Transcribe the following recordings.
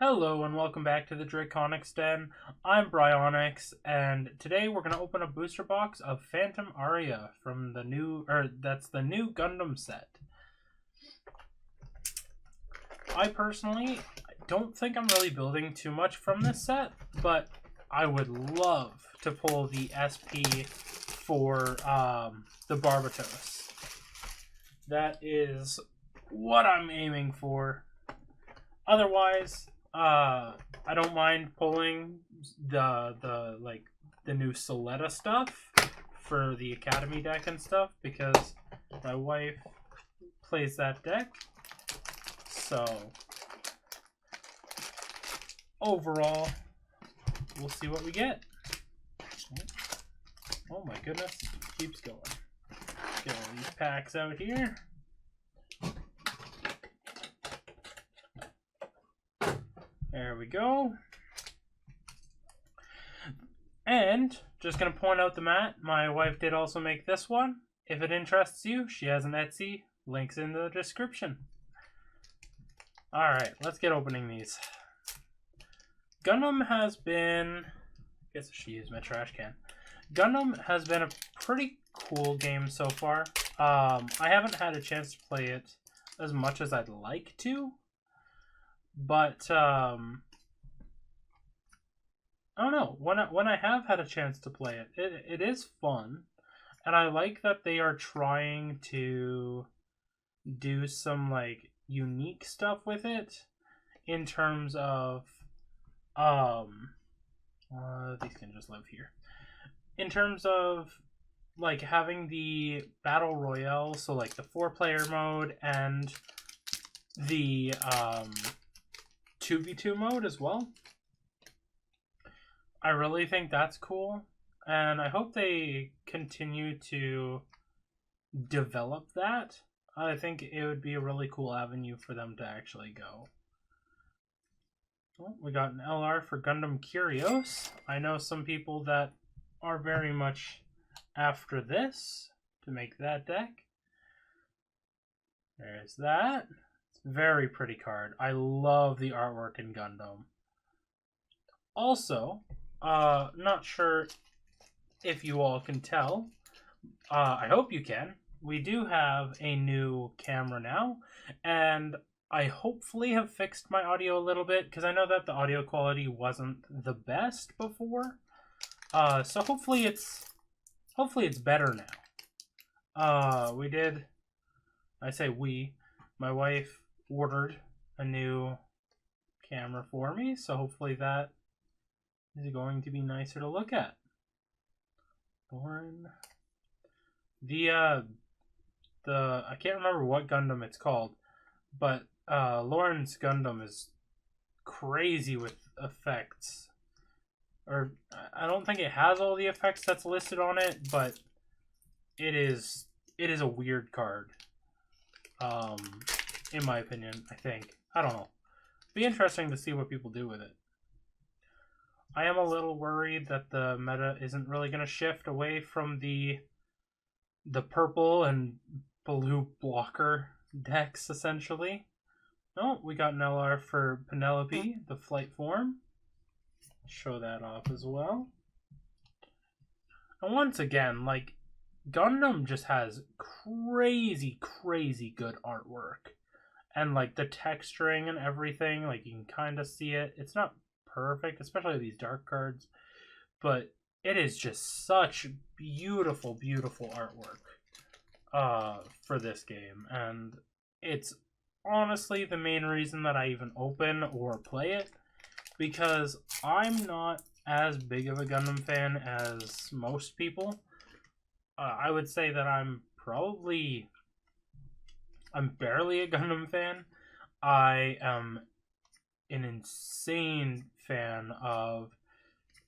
Hello and welcome back to the Draconyx Den. I'm Draconyx, and today we're going to open a booster box of Phantom Aria from the new Gundam set. I personally don't think I'm really building too much from this set, but I would love to pull the SP for the Barbatos. That is what I'm aiming for. Otherwise, I don't mind pulling the new Soletta stuff for the Academy deck and stuff because my wife plays that deck. So overall, we'll see what we get. Oh my goodness, it keeps going. Get all these packs out here. There we go. And just going to point out the mat. My wife did also make this one. If it interests you, she has an Etsy. Links in the description. Alright, let's get opening these. Gundam has been... I guess I should use my trash can. Gundam has been a pretty cool game so far. I haven't had a chance to play it as much as I'd like to. But I don't know. When I have had a chance to play it, it is fun, and I like that they are trying to do some like unique stuff with it in terms of these can just live here. In terms of like having the battle royale, so like the 4-player mode and the 2v2 mode as well. I really think that's cool, and I hope they continue to develop that. I think it would be a really cool avenue for them to actually go. Well, we got an LR for Gundam Curios. I know some people that are very much after this to make that deck. There's that. Very pretty card. I love the artwork in Gundam. Also, not sure if you all can tell. I hope you can. We do have a new camera now, and I hopefully have fixed my audio a little bit because I know that the audio quality wasn't the best before. So hopefully it's better now. My wife ordered a new camera for me, so hopefully that is going to be nicer to look at. Lauren, I can't remember what Gundam it's called, but Lauren's Gundam is crazy with effects. Or I don't think it has all the effects that's listed on it, but it is a weird card. In my opinion, I think. I don't know. Be interesting to see what people do with it. I am a little worried that the meta isn't really going to shift away from the purple and blue blocker decks, essentially. Oh, we got an LR for Penelope, the flight form. Show that off as well. And once again, like, Gundam just has crazy good artwork. And like the texturing and everything, like you can kind of see it. It's not perfect, especially these dark cards, but it is just such beautiful artwork for this game. And it's honestly the main reason that I even open or play it, because I'm not as big of a Gundam fan as most people. I would say that I'm barely a Gundam fan. I am an insane fan of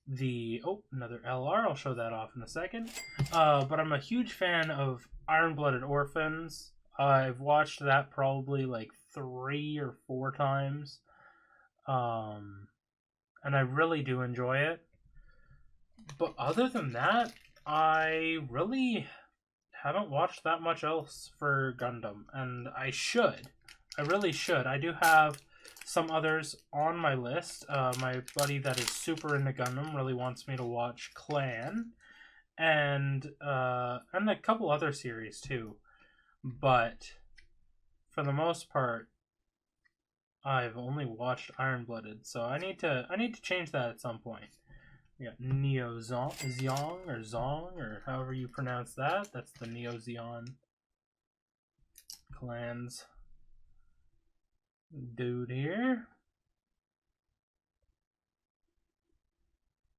the... Oh, another LR. I'll show that off in a second. But I'm a huge fan of Iron-Blooded Orphans. I've watched that probably like 3 or 4 times. And I really do enjoy it. But other than that, I really haven't watched that much else for Gundam, and I should. I really should. I do have some others on my list. My buddy that is super into Gundam really wants me to watch Clan, and a couple other series too. But for the most part, I've only watched Iron Blooded, so I need to change that at some point. We got Neo Zeong or Zong or however you pronounce that. That's the Neo Zeon Clans dude here.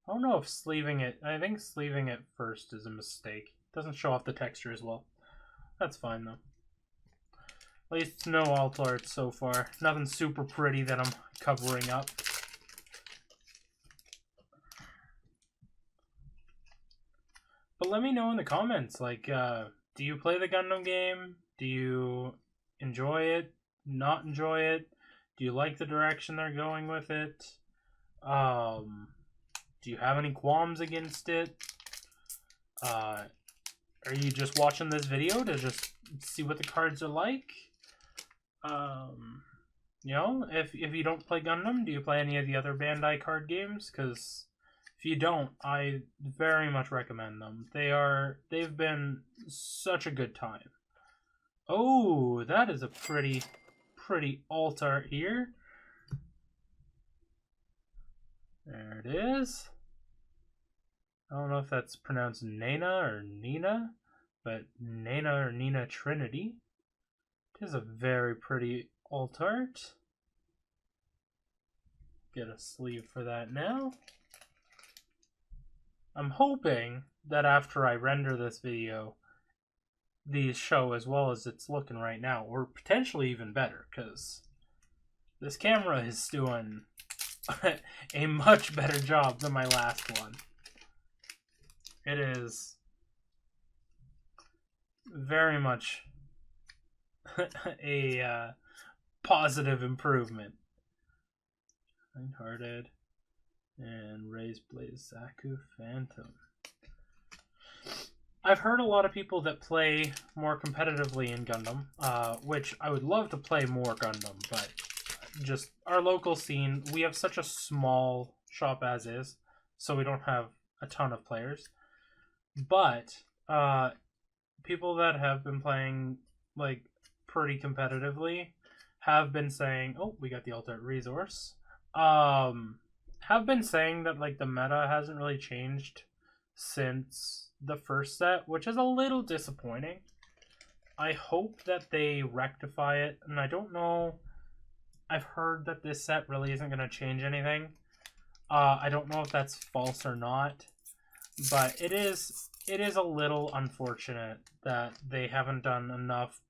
I don't know if sleeving it. I think sleeving it first is a mistake. It doesn't show off the texture as well. That's fine though. At least no alt art so far. Nothing super pretty that I'm covering up. But let me know in the comments, like, do you play the Gundam game? Do you enjoy it? Not enjoy it? Do you like the direction they're going with it? Do you have any qualms against it? Are you just watching this video to just see what the cards are like? You know, if you don't play Gundam, do you play any of the other Bandai card games? Because if you don't, I very much recommend them. They've been such a good time. Oh, that is a pretty alt art here. There it is. I don't know if that's pronounced Nana or Nina, but Nana or Nina Trinity. It is a very pretty alt art. Get a sleeve for that now. I'm hoping that after I render this video, these show as well as it's looking right now, or potentially even better, because this camera is doing a much better job than my last one. It is very much a positive improvement. Kind-hearted and Raised Blaze Zaku Phantom. I've heard a lot of people that play more competitively in Gundam, which I would love to play more Gundam, but just our local scene, we have such a small shop as is, so we don't have a ton of players. But people that have been playing like pretty competitively have been saying, oh, we got the alternate resource. Have been saying that like the meta hasn't really changed since the first set, which is a little disappointing. I hope that they rectify it, and I don't know. I've heard that this set really isn't going to change anything. I don't know if that's false or not, but it is a little unfortunate that they haven't done enough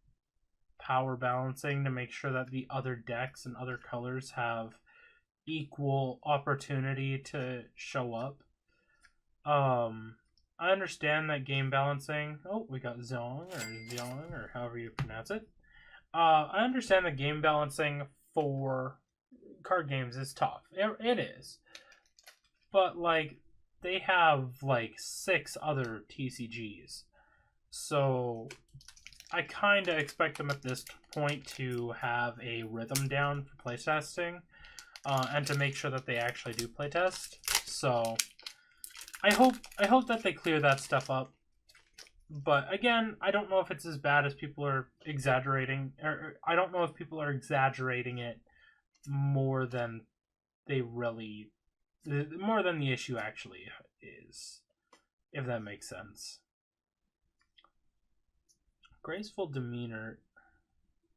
power balancing to make sure that the other decks and other colors have equal opportunity to show up. I understand that game balancing. Oh, we got Zong or however you pronounce it. I understand that game balancing for card games is tough. It is. But, like, they have, like, 6 other TCGs. So, I kind of expect them at this point to have a rhythm down for playtesting. And to make sure that they actually do playtest. So, I hope that they clear that stuff up. But again, I don't know if it's as bad as people are exaggerating, or I don't know if people are exaggerating it more than the issue actually is, if that makes sense. Graceful Demeanor.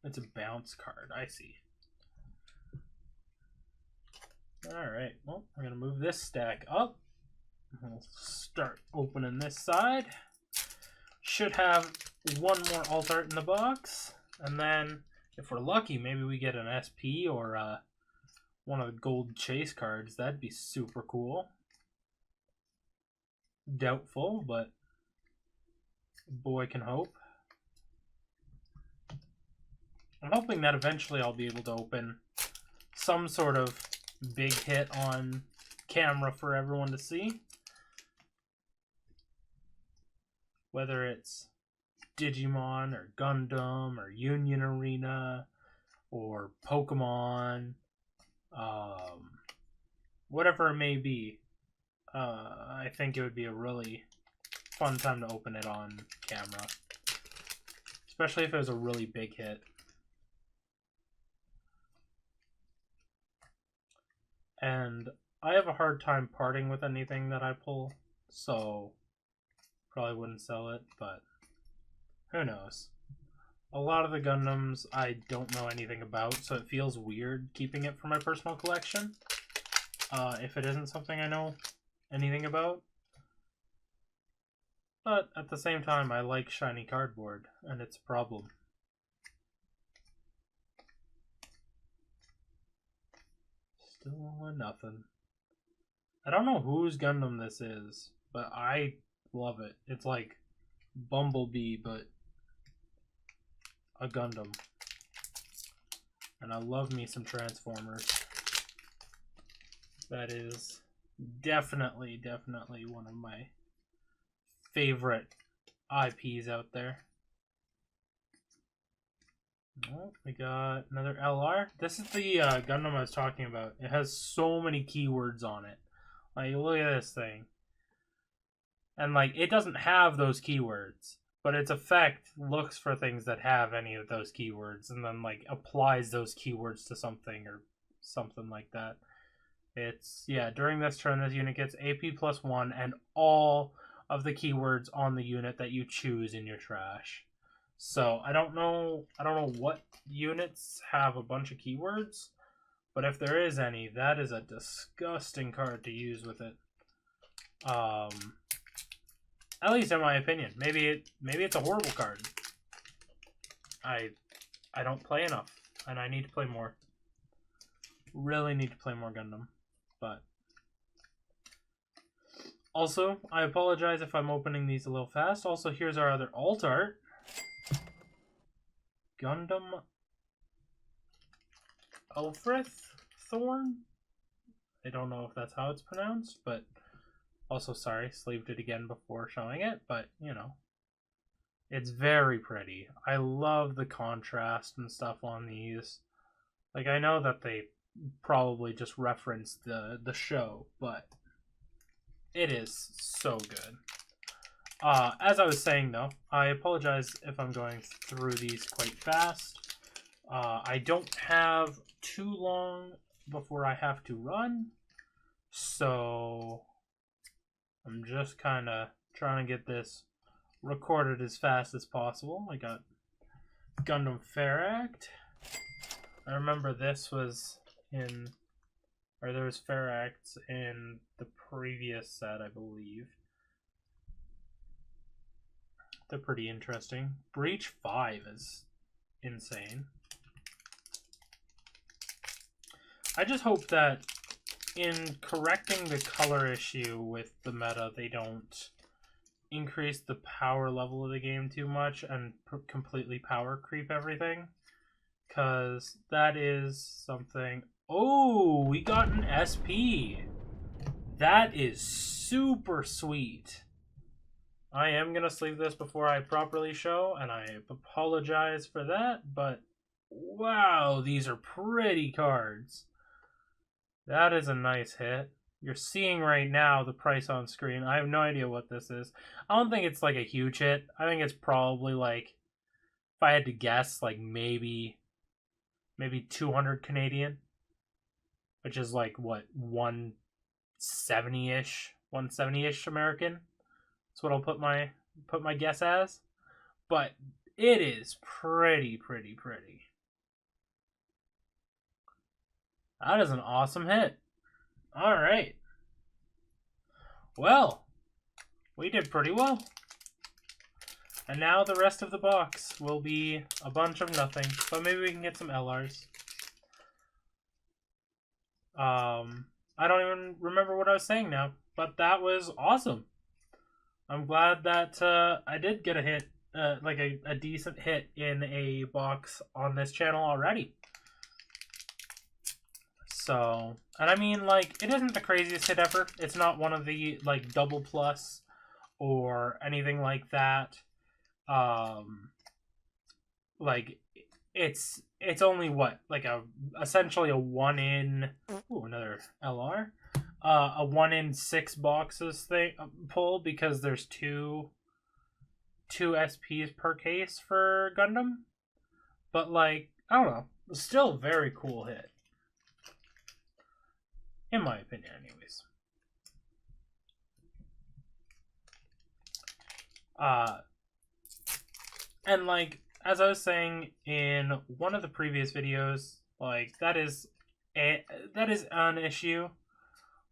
It's a bounce card. I see. Alright, well, I'm going to move this stack up. We'll start opening this side. Should have one more alt art in the box. And then, if we're lucky, maybe we get an SP or one of the gold chase cards. That'd be super cool. Doubtful, but boy can hope. I'm hoping that eventually I'll be able to open some sort of big hit on camera for everyone to see. Whether it's Digimon or Gundam or Union Arena or Pokemon whatever it may be, I think it would be a really fun time to open it on camera. Especially if it was a really big hit. And I have a hard time parting with anything that I pull, so probably wouldn't sell it, but who knows. A lot of the Gundams I don't know anything about, so it feels weird keeping it for my personal collection. If it isn't something I know anything about. But at the same time, I like shiny cardboard, and it's a problem. Still nothing. I don't know whose Gundam this is, but I love it. It's like Bumblebee, but a Gundam. And I love me some Transformers. That is definitely one of my favorite IPs out there. Oh, we got another LR. This is the Gundam I was talking about. It has so many keywords on it. Like, look at this thing. And, like, it doesn't have those keywords, but its effect looks for things that have any of those keywords and then, like, applies those keywords to something or something like that. It's, yeah, during this turn, this unit gets AP +1 and all of the keywords on the unit that you choose in your trash. So I don't know what units have a bunch of keywords, but if there is any, that is a disgusting card to use with it. At least in my opinion. Maybe it's a horrible card. I don't play enough, and I need to play more. Really need to play more Gundam. But also, I apologize if I'm opening these a little fast. Also, here's our other alt art. Gundam Elfrith Thorn? I don't know if that's how it's pronounced, but also sorry, sleeved it again before showing it, but you know. It's very pretty. I love the contrast and stuff on these. Like, I know that they probably just referenced the show, but it is so good. As I was saying, though, I apologize if I'm going through these quite fast. I don't have too long before I have to run, so I'm just kind of trying to get this recorded as fast as possible. I got Gundam Fair Act. I remember this was in, or there was Fair Acts in the previous set, I believe. They're pretty interesting. Breach 5 is insane. I just hope that in correcting the color issue with the meta, they don't increase the power level of the game too much and completely power creep everything. Because that is something... Oh, we got an SP. That is super sweet. I am going to sleeve this before I properly show, and I apologize for that, but wow, these are pretty cards. That is a nice hit. You're seeing right now the price on screen. I have no idea what this is. I don't think it's like a huge hit. I think it's probably like, if I had to guess, like maybe 200 Canadian, which is like what, 170-ish American. That's what I'll put my guess as. But it is pretty. That is an awesome hit. Alright. Well, we did pretty well. And now the rest of the box will be a bunch of nothing. But maybe we can get some LRs. I don't even remember what I was saying now. But that was awesome. I'm glad that I did get a hit, like a decent hit in a box on this channel already. So, and I mean, like, it isn't the craziest hit ever. It's not one of the, like, double plus or anything like that. Like, it's it's only what, like essentially a 1 in, ooh, another LR, a 1 in 6 boxes thing pull, because there's two SPs per case for Gundam. But like, I don't know, still a very cool hit, in my opinion, anyways. And like, as I was saying in one of the previous videos, like that is an issue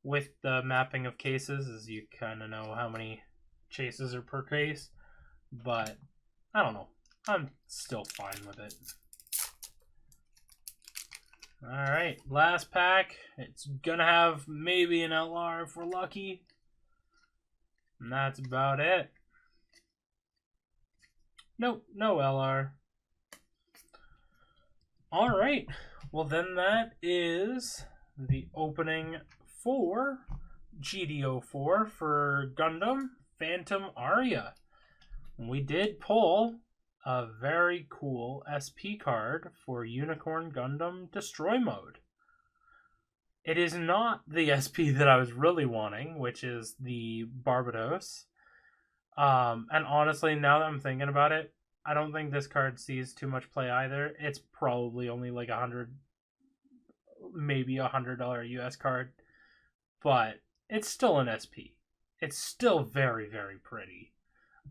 with the mapping of cases, as you kind of know how many chases are per case. But I don't know, I'm still fine with it. Alright, last pack. It's gonna have maybe an LR if we're lucky. And that's about it. Nope, no LR. Alright, well then that is the opening for GDO4 for Gundam Phantom Aria. We did pull a very cool SP card for Unicorn Gundam Destroy Mode. It is not the SP that I was really wanting, which is the Barbados. And honestly, now that I'm thinking about it, I don't think this card sees too much play either. It's probably only like maybe $100 US card, but it's still an SP. It's still very, very pretty.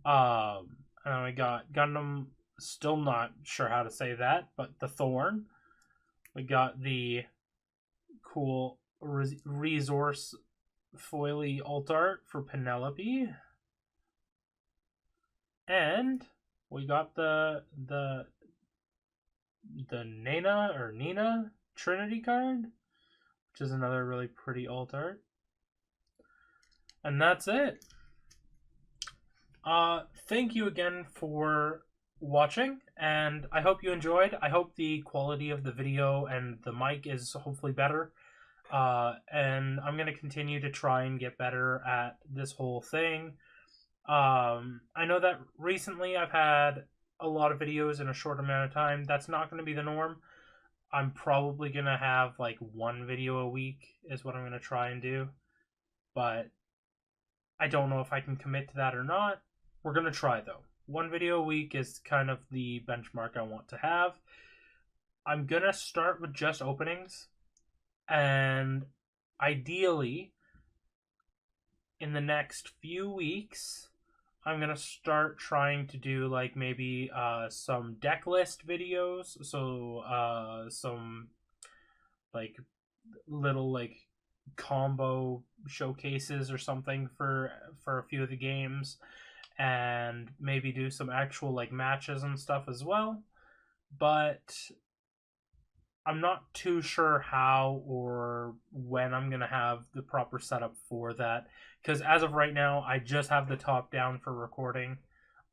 And we got Gundam, still not sure how to say that, but the Thorn. We got the cool resource foily alt art for Penelope. And we got the Nina Trinity card, which is another really pretty alt art. And that's it. Thank you again for watching, and I hope you enjoyed. I hope the quality of the video and the mic is hopefully better. And I'm going to continue to try and get better at this whole thing. I know that recently I've had a lot of videos in a short amount of time. That's not going to be the norm. I'm probably going to have like 1 video a week is what I'm going to try and do. But I don't know if I can commit to that or not. We're going to try though. 1 video a week is kind of the benchmark I want to have. I'm going to start with just openings. And ideally, in the next few weeks, I'm going to start trying to do like maybe some deck list videos. So some like little like combo showcases or something for a few of the games, and maybe do some actual like matches and stuff as well. But I'm not too sure how or when I'm going to have the proper setup for that, because as of right now, I just have the top down for recording,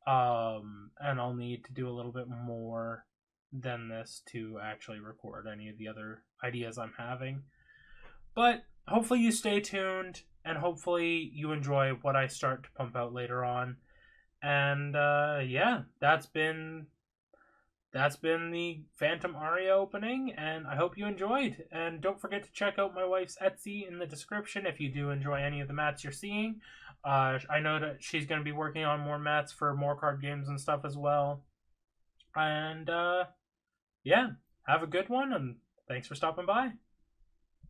and I'll need to do a little bit more than this to actually record any of the other ideas I'm having. But hopefully you stay tuned, and hopefully you enjoy what I start to pump out later on. And yeah, that's been the Phantom Aria opening, and I hope you enjoyed. And don't forget to check out my wife's Etsy in the description if you do enjoy any of the mats you're seeing. I know that she's going to be working on more mats for more card games and stuff as well. And yeah, have a good one, and thanks for stopping by.